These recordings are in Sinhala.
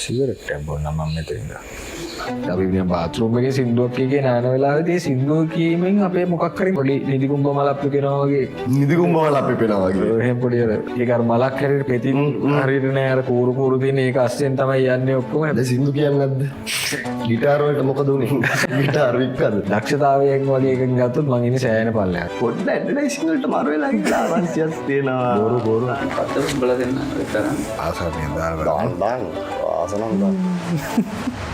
සිගරට් එකක් බොන්න මම මෙතන ඉඳලා. අපි ඉතින් බාත්රූම් එකේ සින්දුවක් කියකේ නාන වෙලාවෙදී සින්දුව කීමෙන් අපේ මොකක් හරි පොඩි නිදි කුඹ මලක් පිපෙනවා වගේ. නිදි කුඹ මලක් පිපෙනවා වගේ. එහෙම පොඩි අර ඒක අර මලක් හැරෙට පෙතින් හරියට නෑ අර කූරු කූරු තියෙන ඒක අස්සෙන් තමයි යන්නේ ඔක්කොම. දැන් සින්දු කියන්නේ නැද්ද? ගිටාර වලට මොකද උනේ? ගිටාර වික්කද? දක්ෂතාවයෙන් වගේ එකක් ගත්තොත් මං ඉන්නේ සෑහෙන පල්ලයක්. පොඩ්ඩක් ඇඩ්වර්ටයිසින් වලට මාරු වෙලා ගිහලා ආරංචියක් තියෙනවා. බොරු පත්තර උඹලා දෙන්න විතරක්. ආසාවෙන් දාලා දාන්න ආසනම් දාන්න.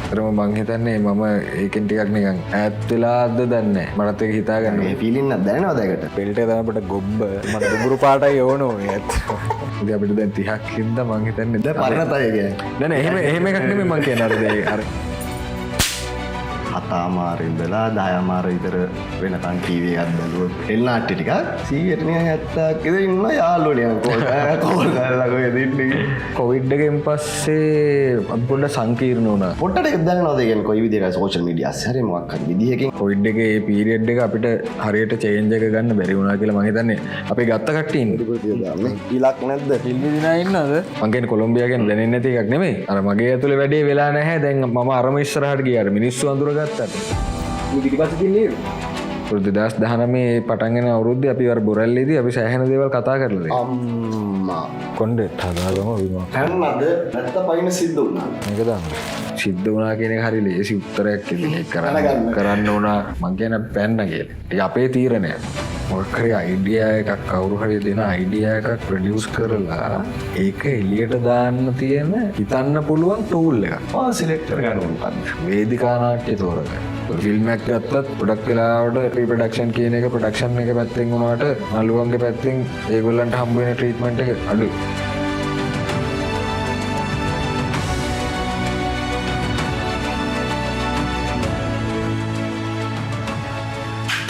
තරම මං හිතන්නේ මම ඒකෙන් ටිකක් නිකන් ඈත් වෙලාද දන්නේ මටත් ඒක හිතාගන්න මේ ෆීලින් එක දැනෙනවද ඒකට? පෙල්ට තමයි අපිට ගොබ්බ මට දුඹුරු පාටයි ඕන ඕනේ ඇත්ත. ඉතින් අපිට දැන් 30ක් හින්දා මං හිතන්නේ දැන් පරණතය කියන්නේ. නෑ එහෙම එකක් නෙමෙයි මං කියන්නේ අර දේ අර හතාමාරි ඉඳලා 10 මාර විතර වෙනකන් ටීවී එකක් බැලුවොත් එල්නාට්ටි ටිකක් 100ට නිකන් 70ක් විතර ඉන්න යාළුවෝ නිකන් කෝල් කරලා කොහෙද ඉන්නේ. කොවිඩ් එකෙන් පස්සේ අපි පොඩ්ඩක් සංකීර්ණ වුණා. පොඩ්ඩක් ඒක දැනනවද කියන්නේ කොයි විදිහකට සෝෂල් මීඩියාස් හරි මොකක් හරි විදිහකින් කොවිඩ් එකේ ඒ පීරියඩ් එක අපිට හරියට චේන්ජ් එක ගන්න බැරි වුණා කියලා මං හිතන්නේ අපි ගත්ත කට්ටිය ඉන්නේ. ඉලක් නැද්ද? ඉල්ලි දිනා ඉන්නවද? මං කියන්නේ කොලොම්බියා කියන්නේ දැනෙන්නේ නැති එකක් නෙමෙයි. අර මගේ ඇතුලේ වැඩේ වෙලා නැහැ. දැන් මම අරම ඉස්සරහට ගියා. මිනිස්සු අඳුරගත්තට. පිටිපස්සේ තින්නේ පුරුදු 2019 පටන් ගෙන අවුරුද්දේ අපි අර බොරැල්ලේදී අපි සෑහෙන දේවල් කතා කරලා තියෙනවා. අම්මා කොණ්ඩෙත් හදාගම විමා. හැන්නද නැත්නම් පයින් සිද්ධ වුණා. මේක දාන්න. සිද්ධ වුණා කියන එක හරි ලේසි උත්තරයක් ඉතින් ඒක කරන්න වුණා. මං කියන පැන්න කියලා. ඒක අපේ තීරණය. මොකක් හරි අයිඩියා එකක් කවුරු හරි දෙන අයිඩියා එකක් ප්‍රොඩියුස් කරලා ඒක එළියට දාන්න තියෙන හිතන්න පුළුවන් ටූල් එකක්. සිලෙක්ට් කරගන්න ඕන. වේදිකා නාට්‍ය තෝරගන්න. ෆිල්ම් එකක් ගත්තත් ගොඩක් වෙලාවට ප්‍රොඩක්ෂන් කියන එක ප්‍රොඩක්ෂන් එක පැත්තෙන් වුණාට නළුවන්ගේ පැත්තෙන් ඒගොල්ලන්ට හම්බ වෙන ට්‍රීට්මන්ට් එක අඩුයි.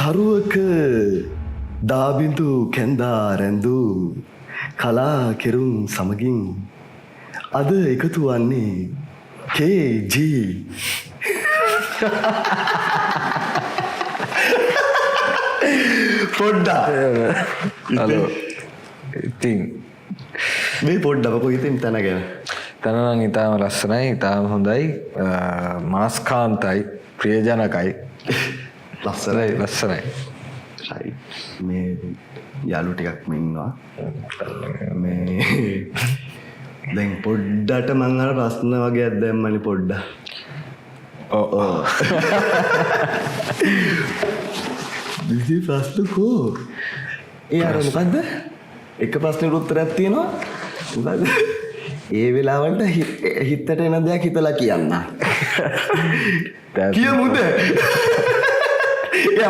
තරුවක දාබිඳු කැන්දා රැඳු කලා කෙරුම් සමගින් අද එකතු වන්නේ KG පොඩ්ඩා හලෝ ඉතින් මේ පොඩ්ඩ අප ඉතින් තැන ගැන තැනනම් ඉතාම ලස්සනයි ඉතාම හොඳයි මාස්කාන්තයි ප්‍රියජනකයි ලස්සනයි මේ යාලු ටිකක් ඉන්නවා මේ දැන් පොඩ්ඩට මං අර ප්‍රශ්න වගේ දැම්මනි පොඩ්ඩ විසි ප්‍රශ්න කෝ ඒ අර මොකක්ද එක ප්‍රශ්නයට උත්තරයක් තියෙනවා මොකක්ද ඒ වෙලාවට හිතට එන දෙයක් හිතලා කියන්න කියමුද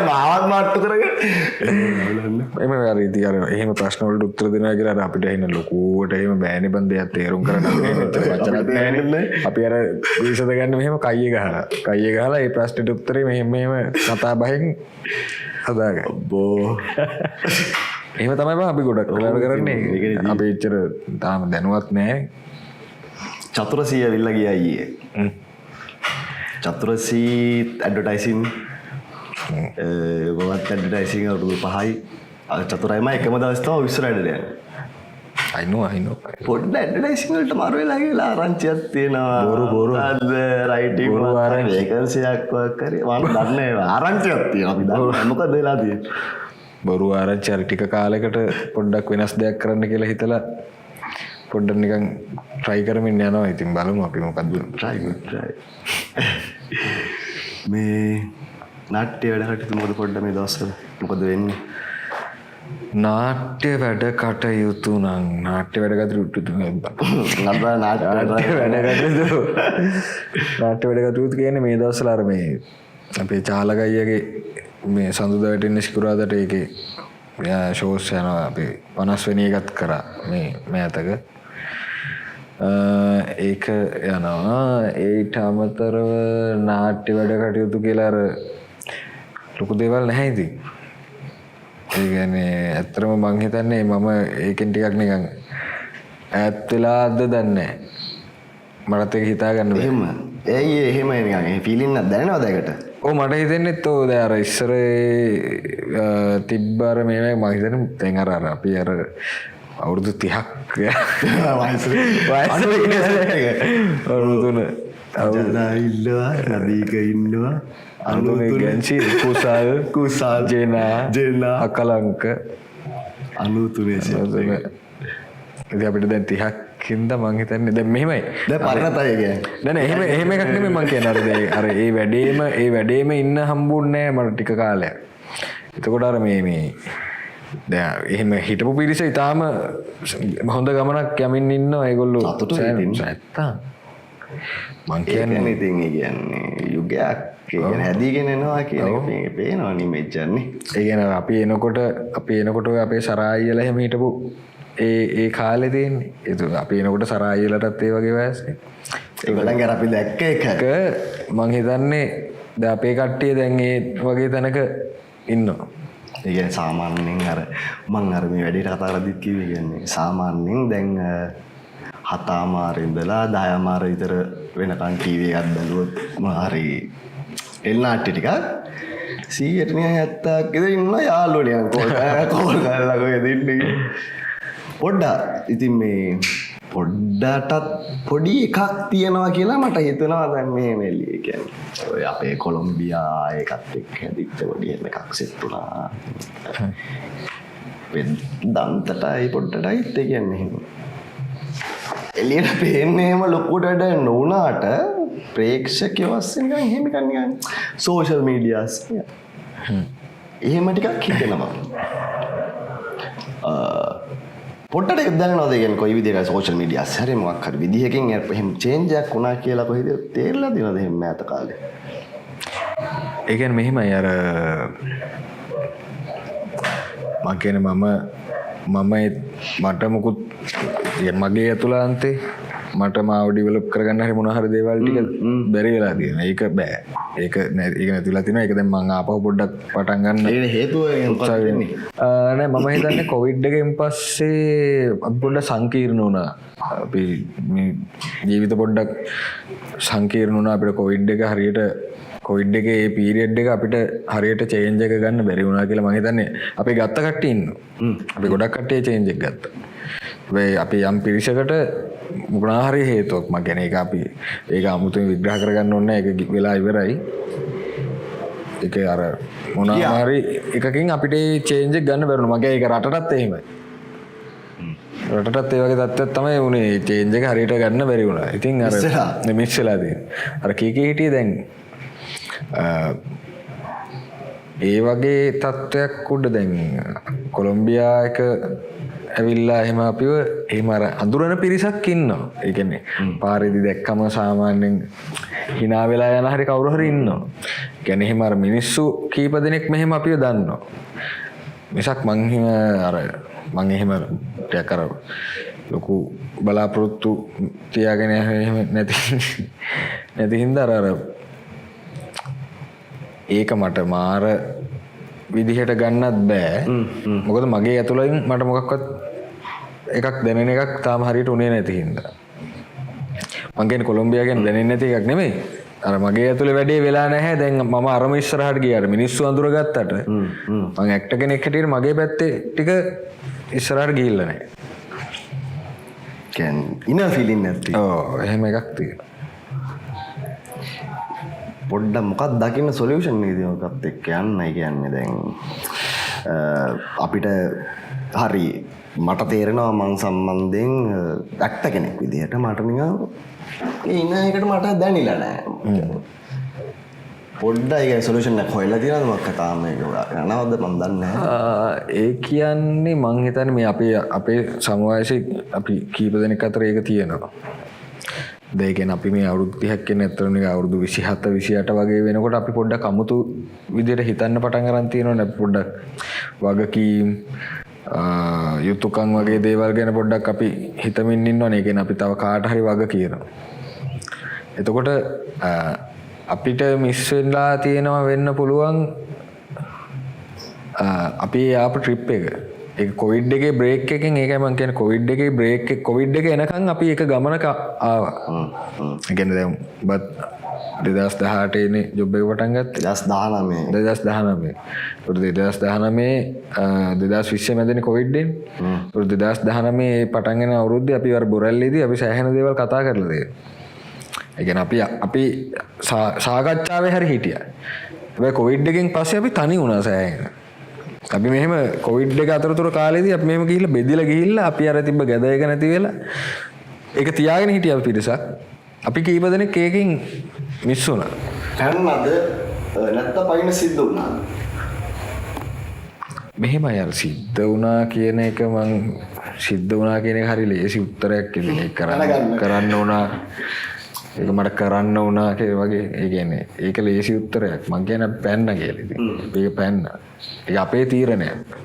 මාවත් මාට්ටු කරගෙන එම වැරදි අර එහෙම ප්‍රශ්න වලට උත්තර දෙනවා කියලා අපිට එන ලොකුවට එහෙම බෑනේ බන් දෙයක් තේරුම් කරගන්න අපි අර විසඳ ගන්න මෙහෙම කයිය ගහලා ඒ ප්‍රශ්නෙට උත්තරේ මෙහෙම කතා බහෙන් හදාගන්න. අබ්බෝ එහෙම තමයි බං අපි ගොඩක් කලාව කරන්නේ. අපි එච්චර තාම දැනුවත් නැහැ. චතුරසී ඇවිල්ලා ගියා ඊයේ. චතුරසී ඇඩ්වර්ටයිසින් ගොවත් ඇඩ්වර්ටයිසින් අවුරුදු 5යි චතුරයිම එකම දවස් තමයි ඉස්සරහට යන්නේ. I know පොඩ්ඩ ඇඩ්වර්ටයිසින් වලට මාරු වෙලා ගිහලා ආරංචියක් තියෙනවා. බොරු අද රයිටින් වේකන්සියක් වක් කරේ මම දන්නේ ආරංචියක් තියෙනවා. අපි දන්නේ මොකද වෙලා තියෙන්නේ. බොරු ආරංචි අර ටික කාලයකට පොඩ්ඩක් වෙනස් දෙයක් කරන්න කියලා හිතලා පොඩ්ඩක් නිකන් try කරමින් යනවා. ඉතින් බලමු අපි මොකද්ද try මේ නාට්‍ය වැඩ කටයුතු මොකද පොඩ්ඩ මේ දවස්වල මොකද වෙන්නේ? නාට්‍ය වැඩ කටයුතු නම් නාට්‍ය වැඩ කටයුතු කියන්නේ මේ දවස්වල අර මේ අපේ චාලකයියගේ මේ සඳුදා වැටෙන සිකුරාදට ඒකේ ෂෝස් යනවා අපි 50 වෙනි එකත් කරා මේ මෑතක ඒක යනවා ඒට අමතරව නාට්‍ය වැඩ කටයුතු කියලා අර ලොකු දේවල් නැහැ ඉතින්. ඒ කියන්නේ ඇත්තටම මං හිතන්නේ මම ඒකෙන් ටිකක් නිකන් ඈත් වෙලාද දන්නේ නැහැ. මටත් ඒක හිතා ගන්න බැහැ. එහෙම. ඇයි එහෙම නිකන් ඒ ෆීලින් එක දැනෙනවද ඒකට? ඔව් මට හිතෙන්නේත් ඔව් දැන් අර ඉස්සර තිබ්බ අර මේ මම හිතන්නේ දැන් අර අපි අර අවුරුදු 30ක් අවුරුදු 3 ඉල්ලවා නදීක ඉන්නවා අනුතුනේ ගැන්සි කුසල් ජේනා අකලංක 93 ඉතින් අපිට දැන් 30ක් කින්ද මං හිතන්නේ දැන් මෙහෙමයි දැන් පරණ තය කියන්නේ නෑ එහෙම එකක් නෙමෙයි මං කියන්නේ අර ඒ වැඩේම ඉන්න හම්බුන්නේ නෑ මට ටික කාලයක්. එතකොට අර මේ දැන් එහෙම හිටපු පිරිස ඊටාම හොඳ ගමනක් යමින් ඉන්නවා ඒගොල්ලෝ නැත්තම් මං කියන්නේ ඉතින් ඒ කියන්නේ යුගයක් කියන්නේ හැදීගෙන එනවා කියන එක මේ පේනවා නිමෙච්චන්නේ. ඒ කියන්නේ අපි එනකොට ඔය අපේ සරායියලා එහෙම හිටපු ඒ කාලේ තියෙන්නේ. ඒක අපි එනකොට සරායියලටත් ඒ වගේ වයසනේ. ඒගොල්ලන් අපි දැක්ක එක මං හිතන්නේ දැන් අපේ කට්ටිය දැන් ඒ වගේ තැනක ඉන්නවා. ඒ කියන්නේ සාමාන්‍යයෙන් අර මං අර මේ වැඩේට කතා කරද්දිත් කිව්වේ කියන්නේ සාමාන්‍යයෙන් දැන් 7:00 ඉඳලා 10:00 විතර වෙනකන් ටීවී එකක් බැලුවොත් හරි එල්නාට්‍ය ටිකක් 100ට නිකන් 70ක් විතර ඉන්න යාළුවෝ නිකන් කෝල් කරලා කොහෙද ඉන්නේ පොඩ්ඩක් ඉතින් මේ පොඩ්ඩටත් පොඩි එකක් තියෙනවා කියලා මට හිතෙනවා දැන් මේ මෙල්ලි කියන්නේ ඔය අපේ කොලොම්බියා එකත් එක්ක හැදිච්ච පොඩි එකක් සෙට් වුණා දන්තටයි පොඩ්ඩටයි ඒ කියන්නේ එහෙම එළියට පේන්නේ එහෙම ලොකුට වැඩ නොවුනාට ප්‍රේක්ෂකයෝ වශයෙන් නිකන් එහෙම නිකන් සෝෂල් මීඩියාස් එහෙම ටිකක් හිතෙනවා පොඩ්ඩට දැනනවද කියන්නේ කොයි විදිහකට සෝෂල් මීඩියාස් හරි මොකක් හරි විදිහකින් එහෙම චේන්ජ් එකක් වුණා කියලා කොහෙද තේරලා දිනවද එහෙම මෑත කාලේ ඒ කියන්නේ මෙහෙමයි අර මම කියන්නේ මට මොකුත් මගේ ඇතුළාන්තේ මට මාව ඩිවෙලොප් කරගන්න හරි මොන හරි දේවල් ටික බැරි වෙලා තියෙනවා. ඒක බෑ. ඒක නැතිලා තියෙනවා. ඒක දැන් මම ආපහු පොඩ්ඩක් පටන් ගන්න. ඒකට හේතුව මොකක්ද වෙන්නේ? නෑ මම හිතන්නේ කොවිඩ් එකෙන් පස්සේ අපි පොඩ්ඩක් සංකීර්ණ වුණා. අපි මේ ජීවිත පොඩ්ඩක් සංකීර්ණ වුණා. අපිට කොවිඩ් එක හරියට කොවිඩ් එකේ ඒ පීරියඩ් එක අපිට හරියට චේන්ජ් එක ගන්න බැරි වුණා කියලා මම හිතන්නේ. අපි ගත්ත කට්ටිය ඉන්නවා. අපි ගොඩක් කට්ටිය චේන්ජ් එක ගත්තා. අපි යම් පිරිසකට මොනවා හරි හේතුවක් මම කියන්නේ ඒක අමුතුවෙන් විග්‍රහ කරගන්න ඕනේ නැහැ. ඒක වෙලා ඉවරයි. ඒක අර මොනවා හරි එකකින් අපිට චේන්ජ් එක ගන්න බැරුණා. මගේ ඒක රටටත් එහෙමයි. රටටත් ඒ වගේ තත්ත්වයක් තමයි උනේ. චේන්ජ් එක හරියට ගන්න බැරි වුණා. ඉතින් අර මිස්ලා තියෙනවා. අර කීකේ හිටියේ දැන් ඒ වගේ තත්ත්වයක් උඩ දැන් කොලොම්බියා එක ඇවිල්ලා එහෙම අපිව එහෙම අර අඳුරන පිරිසක් ඉන්නවා. ඒ කියන්නේ පාරේදී දැක්කම සාමාන්‍යයෙන් hina වෙලා යන හරි කවුරු හරි ඉන්නවා. ඒ කියන්නේ එහෙම අර මිනිස්සු කීප දෙනෙක් මෙහෙම අපිව දන්නවා. මිසක් මං එහෙම ටිකක් අර ලොකු බලාපොරොත්තු තියාගෙන එහෙම නැති හින්දා අර ඒක මට මාර විදිහට ගන්නත් බෑ. මොකද මගේ ඇතුළෙන් මට මොකක්වත් එකක් දැනෙන එකක් තාම හරියට උනේ නැති හින්දා. මං කියන්නේ කොලොම්බියා ගැන දැනෙන්නේ නැති එකක් නෙමෙයි. අර මගේ ඇතුළේ වැඩේ වෙලා නැහැ. දැන් මම අරම ඉස්සරහට ගියාට මිනිස්සු අඳුරගත්තට මං ඇක්ටර් කෙනෙක් හැටියට මගේ පැත්තේ ටික ඉස්සරහට ගිහිල්ලා නැහැ. කියන්නේ ඉනර් ෆීලින් නැති. ඔව් එහෙම එකක් තියෙනවා. පොඩ්ඩක් මොකක්ද දකින්න සොලියුෂන් එකද මොකක්ද එක්ක යන්නයි කියන්නේ දැන් අපිට හරි මට තේරෙනවා මං සම්බන්ධයෙන් ඇක්ටර් කෙනෙක් විදිහට මට නිකන් ඉන්න එකට මට දැනෙලා නැහැ. පොඩ්ඩක් ඒක සොලියුෂන් එක හොයලා තියෙනවද මොකක්ද තාම ඒක යනවද මන් දන්නේ නැහැ. ඒ කියන්නේ මං හිතන්නේ මේ අපේ සමවයසේ අපි කීප දෙනෙක් අතර ඒක තියෙනවා. දෙකෙන් අපි මේ අවුරුදු 30ක් කියන්නේ අතරම අවුරුදු 27 28 වගේ වෙනකොට අපි පොඩ්ඩක් අමුතු විදිහට හිතන්න පටන් ගන්න තියෙනවනේ. අපි පොඩ්ඩක් වගකීම් යුතුයකම් වගේ දේවල් ගැන පොඩ්ඩක් අපි හිතමින් ඉන්නවනේ. ඒ කියන්නේ අපි තව කාට හරි වග කියනවා. එතකොට අපිට මිස් වෙලා තියෙනවා වෙන්න පුළුවන් අපි ආපු ට්‍රිප් එක. ඒ කොවිඩ් එකේ බ්‍රේක් එකෙන් ඒකයි මම කියන්නේ කොවිඩ් එකේ බ්‍රේක් එක කොවිඩ් එක එනකන් අපි එක ගමනක ආවා. ඒ කියන්නේ දැන් 2018 ජොබ් එක පටන් ගත්තේ. 2019 2019. 2020 මැදනේ කොවිඩ් එන්නේ. 2019 ඒ පටන් ගෙන අවුරුද්දේ අපි වර බොරැල්ලේදී අපි සෑහෙන දේවල් කතා කරලා තියෙනවා. ඒ කියන්නේ අපි සාකච්ඡාවේ හරි හිටියා. හැබැයි කොවිඩ් එකෙන් පස්සේ අපි තනි වුණා සෑහෙන. අපි මෙහෙම කොවිඩ් එක අතරතුර කාලේදී අපි මෙහෙම ගිහිල්ලා බෙදිලා ගිහිල්ලා අපි අර තිබ්බ ගැද එක නැති වෙලා ඒක තියාගෙන හිටියා පිරිසක්. අපි කීප දෙනෙක් ඒකෙන් මිස් වුණා. හැන්නද නැත්නම් පයින් සිද්ධ වුණා. මෙහෙමයි අර සිද්ධ වුණා කියන එක මං සිද්ධ වුණා කියන එක හරි ලේසි උත්තරයක් ඉතින් කරන්න වුණා. ඒක මට කරන්න වුණා කියලා වගේ. ඒ කියන්නේ ඒක ලේසි උත්තරයක්. මං කියන්නේ පැන්න කියලා ඉතින්. ඒක පැන්න. ඒක අපේ තීරණයක්.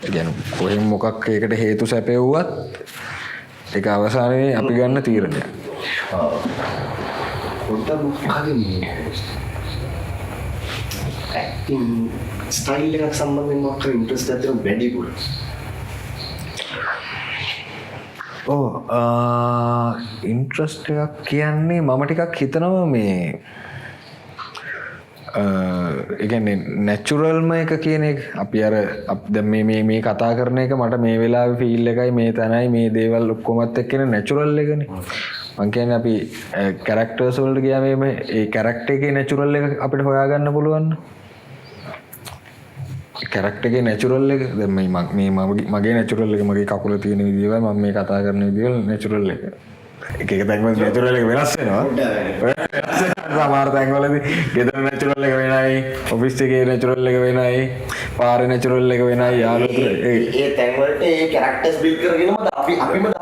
ඒ කියන්නේ කොහෙන් මොකක් ඒකට හේතු සැපෙව්වත් ඒක අවසානයේ අපි ගන්න තීරණයක්. පොඩ්ඩක් මොකක්ද මේ ඇක්ටිං ස්ටයිල් එකක් සම්බන්ධයෙන් මොකක්ද ඉන්ට්‍රස්ට් එකක් තියෙන වැඩිපුර? ඉන්ට්‍රස්ට් එකක් කියන්නේ මම ටිකක් හිතනවා මේ ඒ කියන්නේ නැචරල්ම එක කියන එක අපි අර දැන් මේ කතා කරන එක මට මේ වෙලාවේ ෆීල් එකයි මේ තැනයි මේ දේවල් ඔක්කොමත් එක්කනේ නැචරල් එකනේ මං කියන්නේ අපි කැරක්ටර්ස් වලට ගියාම මේ ඒ කැරක්ටර් එකේ නැචරල් එක අපිට හොයාගන්න පුළුවන් කැරක්ටර් එකේ නැචරල් එක දැන් මේ මගේ නැචරල් එක මගේ කකුල තියෙන විදියයි මම මේ කතා කරන විදිය නැචරල් එක එක තැන්වල නැචරල් එක වෙනස් වෙනවා සමහර තැන්වලදී ගෙදර නැචරල් එක වෙනයි ඔෆිස් එකේ නැචරල් එක වෙනයි පාරේ නැචරල් එක වෙනයි යාළුවෝ ඒ තැන්වලට ඒ කැරක්ටර්ස් බිල්ඩ් කරගෙනම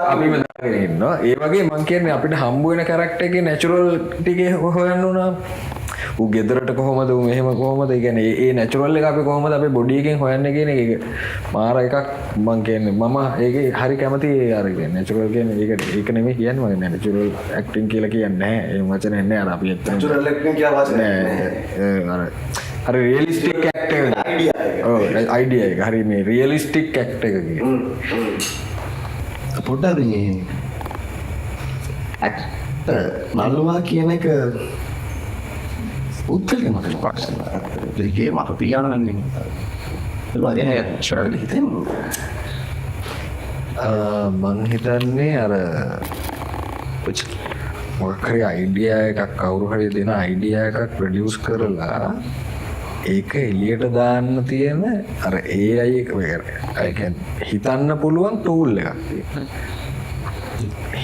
අපිම දාගෙන ඉන්නවා ඒ වගේ මං කියන්නේ අපිට හම්බ වෙන කැරක්ටර් එකේ නැචරල් ටිකේ හොයන්න උනා ඌ ගෙදරට කොහොමද ඌ මෙහෙම කොහොමද ඒ කියන්නේ ඒ නැචරල් එක අපි කොහොමද අපේ බොඩි එකෙන් හොයන්නේ කියන එක මාර එකක් මං කියන්නේ මම ඒකේ හරි කැමති අර කියන්නේ නැචරල් කියන්නේ ඒක නෙමෙයි කියන්නේ මම නැචරල් ඇක්ටිං කියලා කියන්නේ නැහැ ඒ වචනේ නැහැ අර අපි ඇත්තටම නැචරල් ඇක්ටිං කියලා වචනේ නෑ අර රියලිස්ටික් ඇක්ටර් අයිඩියා එක හරි මේ රියලිස්ටික් ඇක්ටර් එක කියන්නේ පොඩ්ඩක් මේ ඇක්ටර් නළුවා කියන එක උත්තරේ මට පක්ෂන දෙකේ මට පියාණන්නේ මං හිතන්නේ අර මොකක් හරි අයිඩියා එකක් කවුරු හරි දෙන අයිඩියා එකක් ප්‍රොඩියුස් කරලා ඒක එළියට දාන්න තියෙන අර AI එක හිතන්න පුළුවන් ටූල් එකක්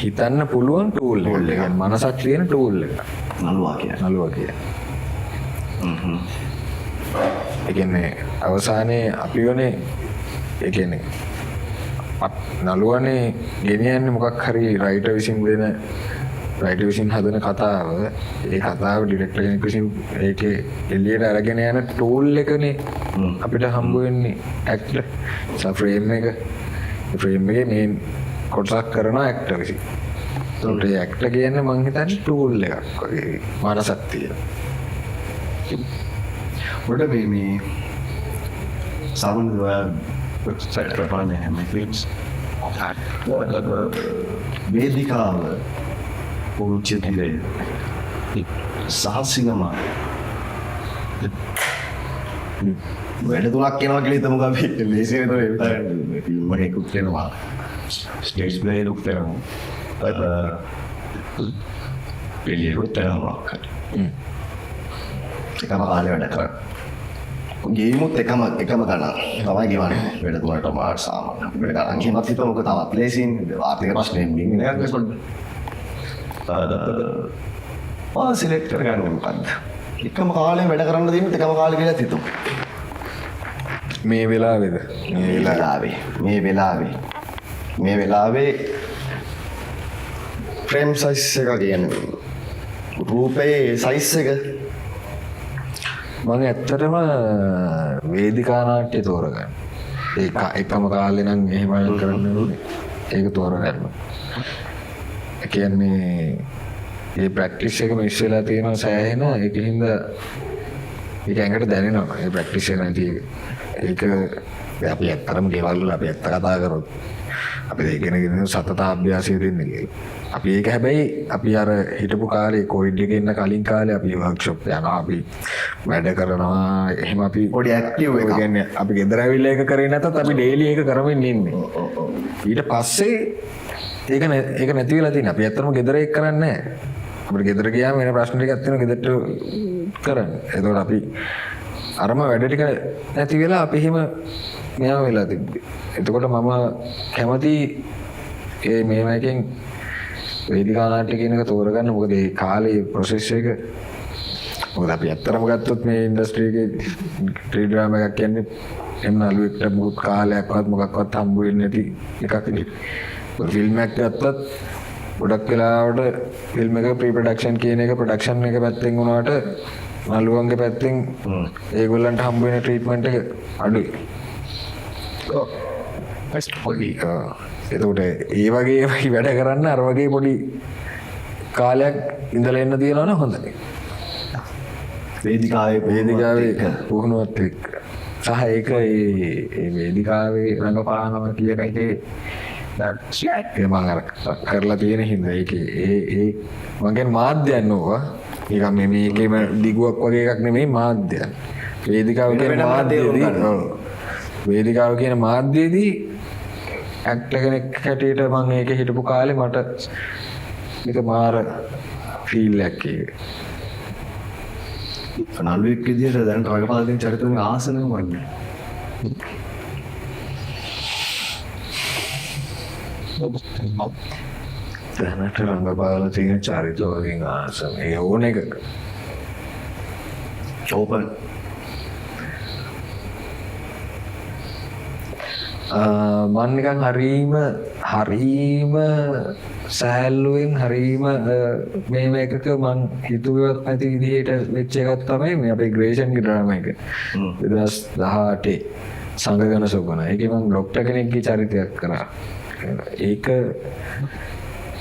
හිතන්න පුළුවන් ටූල් එක මනසක් තියෙන ටූල් එක නළුවා කියන්නේ ඒ කියන්නේ අවසානයේ අපි වනේ ඒ කියන්නේ නළුවනේ ගෙනියන්නේ මොකක් හරි රයිටර් විසින් හදන කතාව ඒ කතාව ඩිරෙක්ටර් කෙනෙක් විසින් ඒකේ එළියට අරගෙන යන ටූල් එකනේ අපිට හම්බ වෙන්නේ ඇක්ටර් ෆ්‍රේම් එකේ මේන් කොටසක් කරන ඇක්ටර් විසින් ඒකට ඒ ඇක්ටර් කියන්නේ මං හිතන්නේ ටූල් එකක් වගේ මනසක් තියෙන What do we mean? Someone who website එක බලන්නේ මේ ෆිල්ම්ස් වේදිකාව පුරුචි දිලේ සාහසිකම වැඩ තුනක් වෙනවා කියලා හිතමුකෝ අපි ලේසියෙන් තමයි ෆිල්ම් එකක් කරනවා ස්ටේජ් ප්ලේ එකක් කරනවා පිළියෙලට යනවා එකම කාලේ වැඩ කරා. ගේමුත් එකම ගණන් තමයි ගෙවන්නේ. වැඩ තුනට මාර සාමාන්‍ය. වැඩ ගණන් කියනත් හිතුවක තවත් ලේසින් ආර්ථික ප්‍රශ්නේ මින්නේ නෑ ඒකසොල්ද. සිලෙක්ට් කරගන්න මොකද්ද? එකම කාලේ වැඩ කරන්න දෙන්නේ එකම කාලේ කියලා හිතුවා. මේ වෙලාවේද? මේ වෙලාවේ ෆ්‍රේම් සයිස් එක කියන්නේ රූපේ සයිස් එක මම ඇත්තටම වේදිකා නාට්‍ය තෝරගන්න. ඒක එකම කාලේ නම් එහෙම කරන්න ඕනේ. ඒක තෝරගන්න. ඒ කියන්නේ මේ ප්‍රැක්ටිස් එක මිස් වෙලා තියෙනවා සෑහෙන. ඒකින්ද ඒක ඇඟට දැනෙනවා. මේ ප්‍රැක්ටිස් එක නැති එක. ඒක අපි ඇත්තටම ගෙවල් වල අපි ඇත්ත කතා කරොත් අපි ඒකනගෙන සතතාභ්‍යාසය දෙන්න කියලා. අපි ඒක හැබැයි අපි අර හිටපු කාලේ කොවිඩ් එකේ ඉන්න කලින් කාලේ අපි වර්ක්ෂොප් යනවා අපි වැඩ කරනවා එහෙම අපි පොඩි ඇක්ටිව් එකක්. කියන්නේ අපි ගෙදර ඇවිල්ලා ඒක කරේ නැතත් අපි ඩේලි ඒක කරමින් ඉන්නේ. ඊට පස්සේ ඒක නැති වෙලා තියෙනවා. අපි ඇත්තටම ගෙදර ඒක කරන්නේ නැහැ. අපිට ගෙදර ගියාම වෙන ප්‍රශ්න ටිකක් තියෙනවා ගෙදරට කරන්න. එතකොට අපි අරම වැඩ ටික නැති වෙලා අපි එහෙම මෙයා වෙලා තිබ්බේ. එතකොට මම කැමති මේව එකෙන් වේදිකා නාට්‍ය කියන එක තෝරගන්න. මොකද ඒ කාලේ ප්‍රොසෙස් එක මොකද අපි ඇත්තටම ගත්තොත් මේ ඉන්ඩස්ට්‍රි එකේ ට්‍රී ඩ්‍රාමා එකක් කියන්නේ එන්න අලුවෙක්ට මොකක් කාලයක්වත් මොකක්වත් හම්බ වෙන්නේ නැති එකක් නේ. ෆිල්ම් එකක් ගත්තත් ගොඩක් වෙලාවට ෆිල්ම් එක ප්‍රී ප්‍රොඩක්ෂන් කියන එක ප්‍රොඩක්ෂන් එක පැත්තෙන් වුණාට නළුවන්ගේ පැත්තෙන් ඒගොල්ලන්ට හම්බ වෙන ට්‍රීට්මන්ට් එක අඩුයි. එතකොට ඒ වගේ වැඩ කරන්න අර වගේ පොඩි කාලයක් ඉඳලා එන්න තියනවා නම් හොඳයි. වේදිකාවේ පුහුණුවත් එක්ක සහ ඒක ඒ වේදිකාවේ රංගපානම කියන එකේ මම අර කරලා තියෙන හින්දා ඒකේ ඒ මම කියන්නේ මාධ්‍යයන් ඕවා නිකන් මේකේම දිගුවක් වගේ එකක් නෙමෙයි මාධ්‍යයන්. වේදිකාව කියන මාධ්‍යයේදී වේදිකාව කියන මාධ්‍යයේදී ඇක්ටර් කෙනෙක් හැටියට මම ඒකේ හිටපු කාලේ මට මේක මාර ෆීල් එකක් ඒක. නළුවෙක් විදියට දැන් රඟපාලා තියෙන චරිතුන් ආසනම වන්නේ. දැනට රඟපාලා තියෙන චරිත වලින් ආසම ඒ ඕන එකක. ඕපන්. මම නිකන් හරීම සෑල්ලුවෙන් හරීම මේව එකක මං හිතුවත් නැති විදිහට වෙච්ච එකක් තමයි මේ අපේ ග්‍රේෂන්ගේ ඩ්‍රාමා එක 2018 සංගගන සොබන. ඒකේ මං ડોක්ටර් කෙනෙක්ගේ චරිතයක් කරා.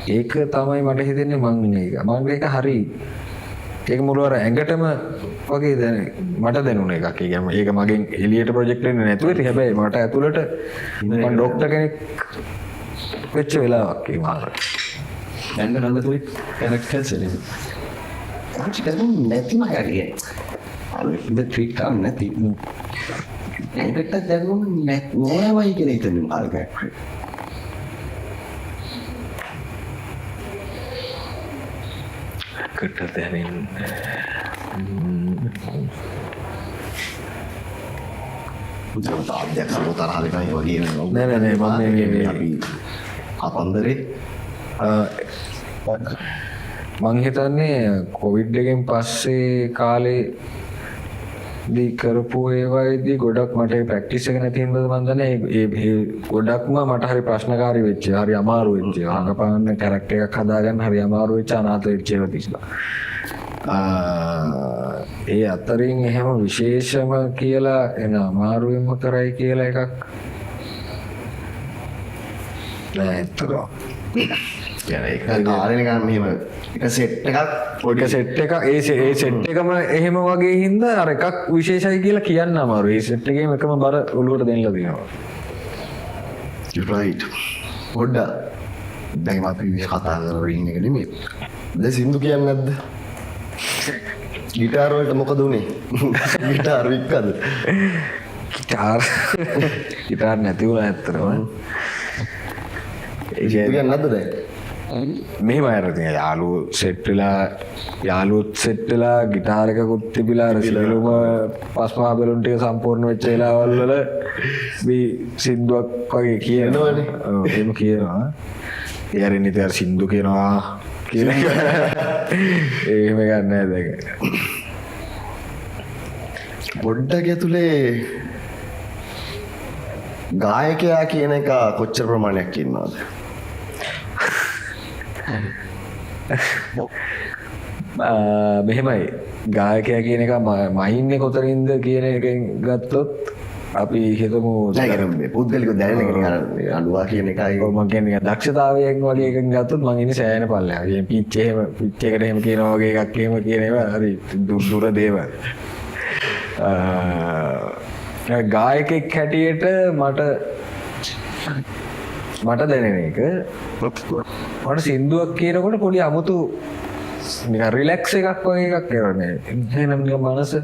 ඒක තමයි මට හිතෙන්නේ මං ඒක හරි ඒක මුල අර ඇඟටම වගේ මට දැනුණ එකක්. ඒ කියන්නේ ඒක මගෙන් එළියට ප්‍රොජෙක්ට් වෙන්නේ නැතුව ඉතින් හැබැයි මට ඇතුළට මම ડોක්ටර් කෙනෙක් වෙච්ච වෙලාවක් ඒ මාර. දැන් නන්දතුයි කැරක්ටර්ස් එන්නේ. කොච්චි දැන් නැති මාගියේ. අර ඉඳ ට්‍රික් ගන්න නැති. ඒකට දැන් නෝයවයි කියන ඉතින් මාර්ගයක්. කට දැනෙන්න තාත්යක් සමතරහ දෙකයි වගේ නෑ මම අපි අපන්දරේ මං හිතන්නේ කොවිඩ් එකෙන් පස්සේ කාලේ දී කරපු ඒවායිදී ගොඩක් මට ප්‍රැක්ටිස් එක නැති හින්දාද මන් දන්නේ ඒ ගොඩක්ම මට හරි ප්‍රශ්නකාරී වෙච්ච හරි අමාරු වෙච්ච රඟපාන්න කැරක්ටර් එකක් හදාගන්න හරි අමාරු වෙච්ච අනාථ වෙච්ච ඒවා තිස්ලා ඒ අතරින් එහෙම විශේෂම කියලා එන අමාරුවෙන්ම කරයි කියලා එකක් නෑ ඒතර ඒක කාලේ නිකන් මෙහෙම එක සෙට් එකක් ඔය සෙට් එක ඒ සෙට් එකම එහෙම වගේ හින්දා අර එකක් විශේෂයි කියලා කියන්න අමාරුයි. ඒ සෙට් එකේම එකම බර ඔලුවට දෙන්නලා දෙනවා. you right පොඩ්ඩක් දැන් අපි මේ කතා කරගෙන ඉන්න එක නෙමෙයි. දැන් සින්දු කියන්නේ නැද්ද? ගිටාර වලට මොකද උනේ? ගිටාර වික්කද? ගිටාර නැති වුණා ඇත්තටම. ඒ කියන්නේ නැද්ද දැන්? මෙහෙම අරගෙන යාළුවොත් සෙට් වෙලා ගිටාර එකකුත් තිබිලා අර සියලුම පස්මහා බැලුන් ටික සම්පූර්ණ වෙච්ච වෙලාවල් වල මේ සින්දුවක් වගේ කියනවනේ. ඔව් එහෙම කියනවා. ඒ අරින් ඉතින් අර සින්දු කියනවා කියන එක එහෙම ගන්න නෑ දැන්. පොඩ්ඩක් ඇතුලේ ගායකයා කියන එක කොච්චර ප්‍රමාණයක් ඉන්නවද? මෙහෙමයි ගායකයා කියන එක මයින්නේ කොතනින්ද කියන එකෙන් ගත්තොත් අපි හිතමු මේ පුද්ගලිකව දැනෙන එක නිකන් අඬුවා කියන එකයි මම කියන්නේ දක්ෂතාවයෙන් වගේ එකකින් ගත්තොත් මම ඉන්නේ සෑහෙන පල්ලෙහා. මේ පිච් එකට එහෙම කියනවා වගේ එකක් එහෙම කියන ඒවා හරි දුර දේවල්. ගායකෙක් හැටියට මට මට දැනෙන එක මට සින්දුවක් කියනකොට පොඩි අමුතු රිලැක්ස් එකක් වගේ එකක් කරන්නේ එහෙනම් මනස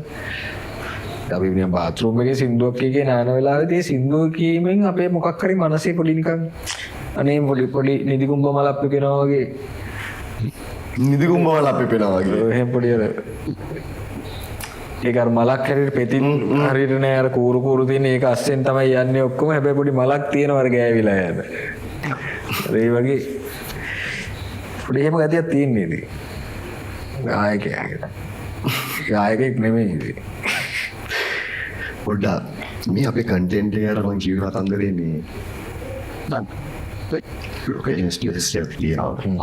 අපි නිකන් බාත්රූම් එකේ සින්දුවක් කිය නාන වෙලාවේදී සින්දුව කීමෙන් අපේ මොකක් හරි මනසේ පොඩි නිකන් අනේ පොඩි නිදිකුම්බ මලක් පිපෙනවා වගේ නිදිකුම්බවල අපි පෙනවා වගේ එහෙම පොඩි අර ඒක අර මලක් හැරියට පෙතින් හරියට නෑ අර කූරු තියෙන ඒක අස්සෙන් තමයි යන්නේ ඔක්කොම හැබැයි පොඩි මලක් තියෙනවා අර ගෑවිලා යන ඒ වගේ පොඩි එහෙම ගතියක් තියෙන්නේ ඉතින් ගායකයෙක් නෙමෙයි ඉතින් පොඩ්ඩක් මේ අපේ කන්ටෙන්ට් එකට මම ජීව කතන්දරේ මේ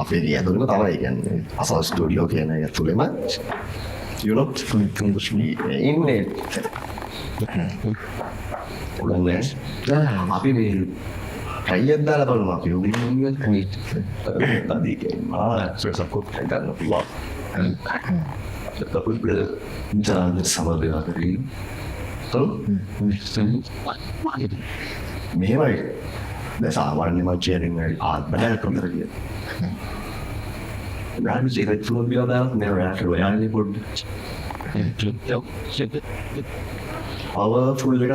අපේ ඇතුළම තමයි කියන්නේ අසල් ස්ටුඩියෝ කියන එක තුළම ඉන්නේ අපි මේ කයියක් දාලා බලමු අපි සපෝට් කරන්න පුළුවන් ජාන සමබරයි මෙහෙමයි දැන් සාමාන්‍ය මචේරින් ආත්මයක් කරලා කියන Rhymes if it will be about never after reality would powerful එක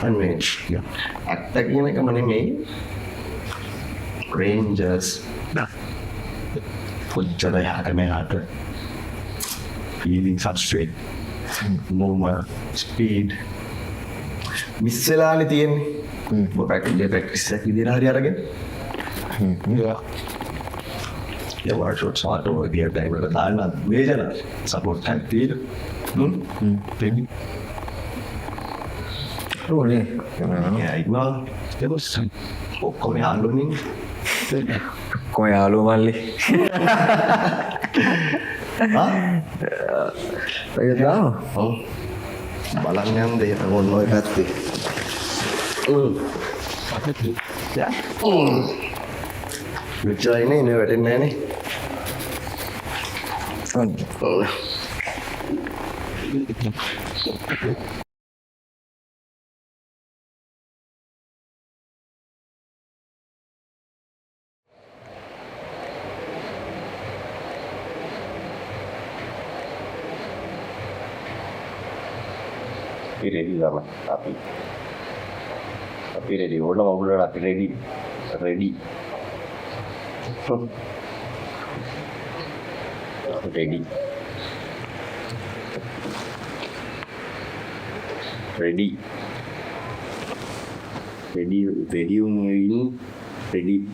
unmatched ඇත්ත කියන එක මම නෙමෙයි ranges කොච්චර යාට මෙහාට feeling substrate movement speed miss වෙලානේ තියෙන්නේ ප්‍රැක්ටිස් එකක් විදිහට හරි අරගෙන jag var så svårt att ge dig med det här medierna support tid ඕනේ ya igual det var så och kom jag aldrig in කොහේ යාළුවෝ මල්ලි ඒක දාම බලන්න යන්න දෙන්න ඕන ඔය පැත්තේ මෙච්චරයිනේ නේ වැටෙන්නේ නැහනේ අපි රෙඩි ගම අපි රෙඩි ඕන වුණා අපි රෙඩි රෙඩි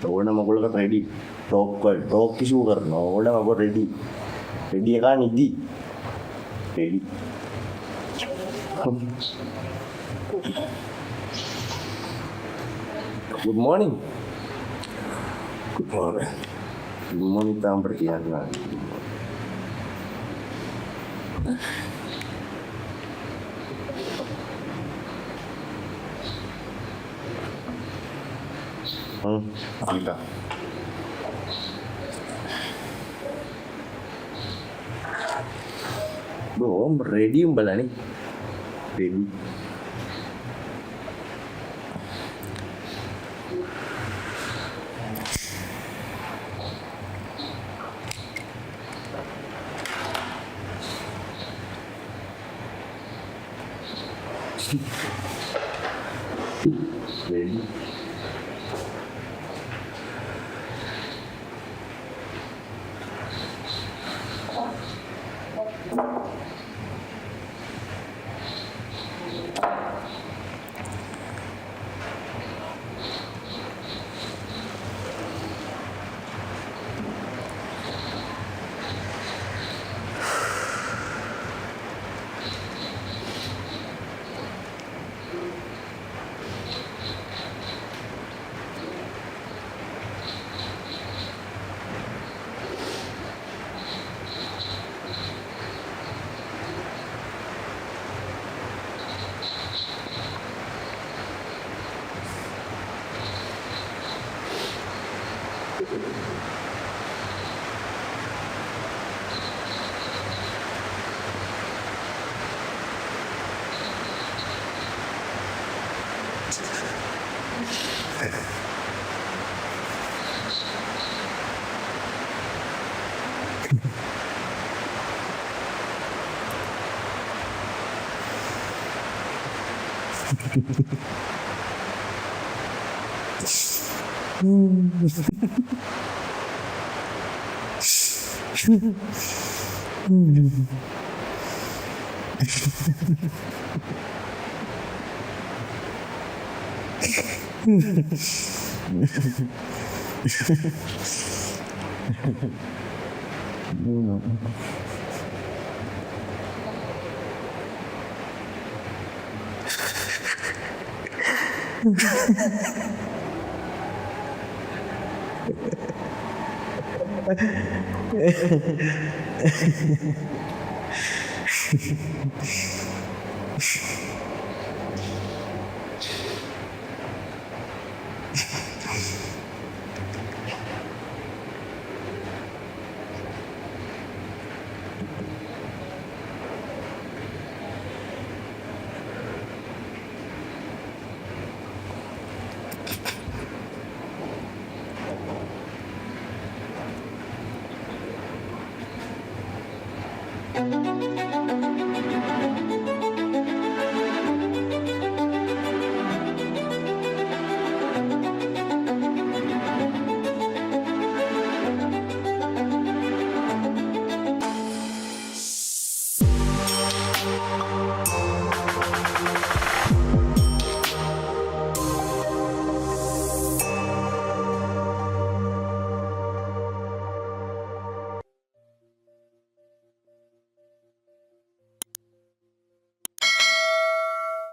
ඕන මගුලකට රෙඩි ටෝක් කිසු කරන ඕන මගුල රෙඩි එක නිදි ready Good morning. Good morning tam perkiana. Anda. Belum ready umbala nih. Ready. Ready.